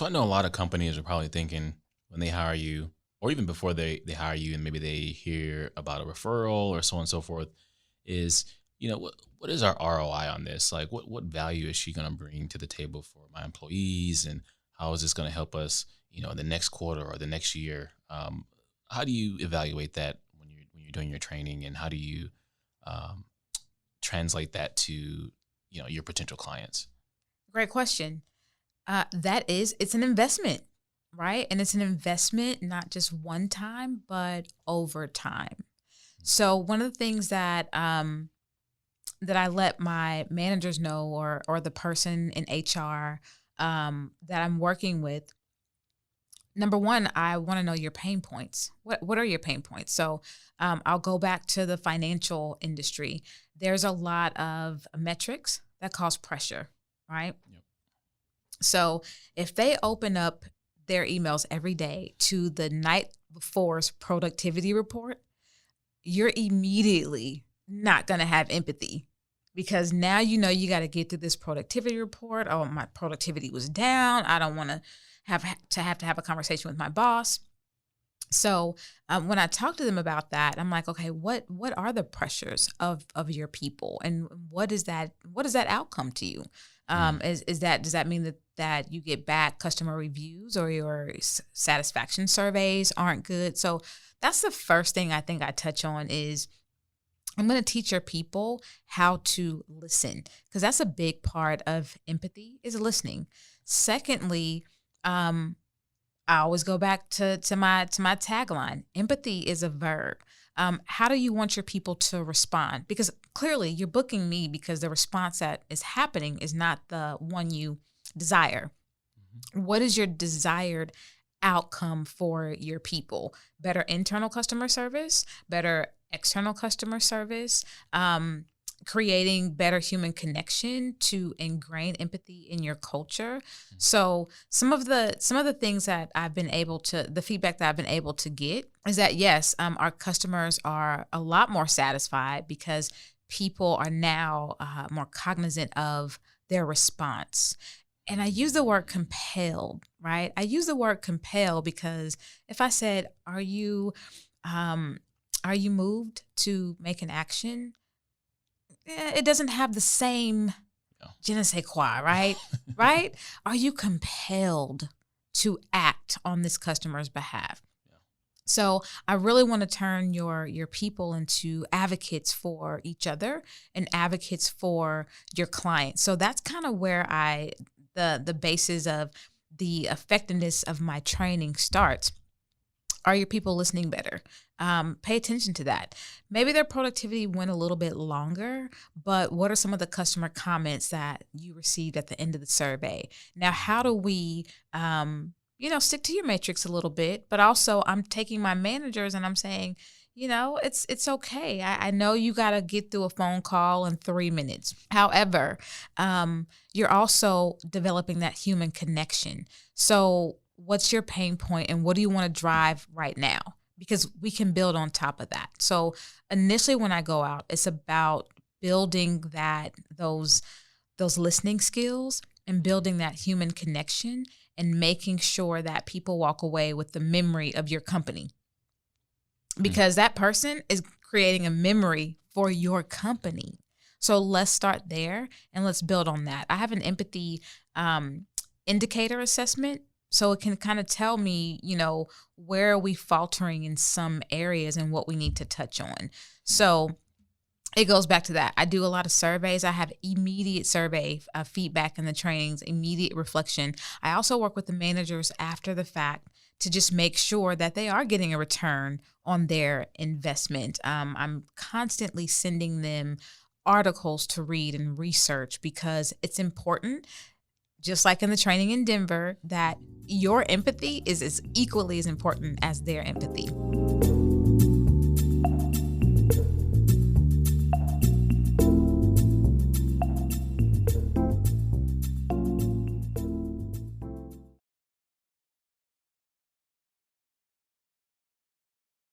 So I know a lot of companies are probably thinking when they hire you, or even before they hire you, and maybe they hear about a referral or so on and so forth, is what is our ROI on this? Like, what value is she going to bring to the table for my employees, and how is this going to help us, the next quarter or the next year? How do you evaluate that when you're doing your training, and how do you um, translate that to your potential clients? Great question. It's an investment, right? And it's an investment not just one time, but over time. So one of the things that I let my managers know, or the person in HR that I'm working with. Number one, I want to know your pain points. What are your pain points? So I'll go back to the financial industry. There's a lot of metrics that cause pressure, right? Yep. So if they open up their emails every day to the night before's productivity report, you're immediately not going to have empathy, because now you got to get through this productivity report. Oh, my productivity was down. I don't want to have a conversation with my boss. So when I talk to them about that, I'm like, okay, what are the pressures of your people, and what is that outcome to you? Does that mean that you get bad customer reviews, or your satisfaction surveys aren't good? So that's the first thing I think I touch on is I'm going to teach your people how to listen, because that's a big part of empathy is listening. Secondly, I always go back to my tagline. Empathy is a verb. How do you want your people to respond? Because clearly you're booking me because the response that is happening is not the one you desire. What is your desired outcome for your people? Better internal customer service, better external customer service, creating better human connection to ingrain empathy in your culture. So some of the things that the feedback that I've been able to get is that yes, our customers are a lot more satisfied because people are now more cognizant of their response. And I use the word compelled, right? I use the word compelled because if I said, are you moved to make an action? It doesn't have the same je ne sais quoi, right? Right? Are you compelled to act on this customer's behalf? Yeah. So I really want to turn your people into advocates for each other and advocates for your clients. So that's kind of where the basis of the effectiveness of my training starts. Are your people listening better? Pay attention to that. Maybe their productivity went a little bit longer, but what are some of the customer comments that you received at the end of the survey? Now, how do we, stick to your matrix a little bit, but also I'm taking my managers and I'm saying, it's okay. I know you got to get through a phone call in 3 minutes. However, you're also developing that human connection. So what's your pain point and what do you want to drive right now? Because we can build on top of that. So initially when I go out, it's about building those listening skills and building that human connection and making sure that people walk away with the memory of your company. Because that person is creating a memory for your company. So let's start there and let's build on that. I have an empathy indicator assessment. So it can kind of tell me, where are we faltering in some areas and what we need to touch on. So it goes back to that. I do a lot of surveys. I have immediate survey feedback in the trainings, immediate reflection. I also work with the managers after the fact to just make sure that they are getting a return on their investment. I'm constantly sending them articles to read and research because it's important, just like in the training in Denver, that your empathy is as equally as important as their empathy.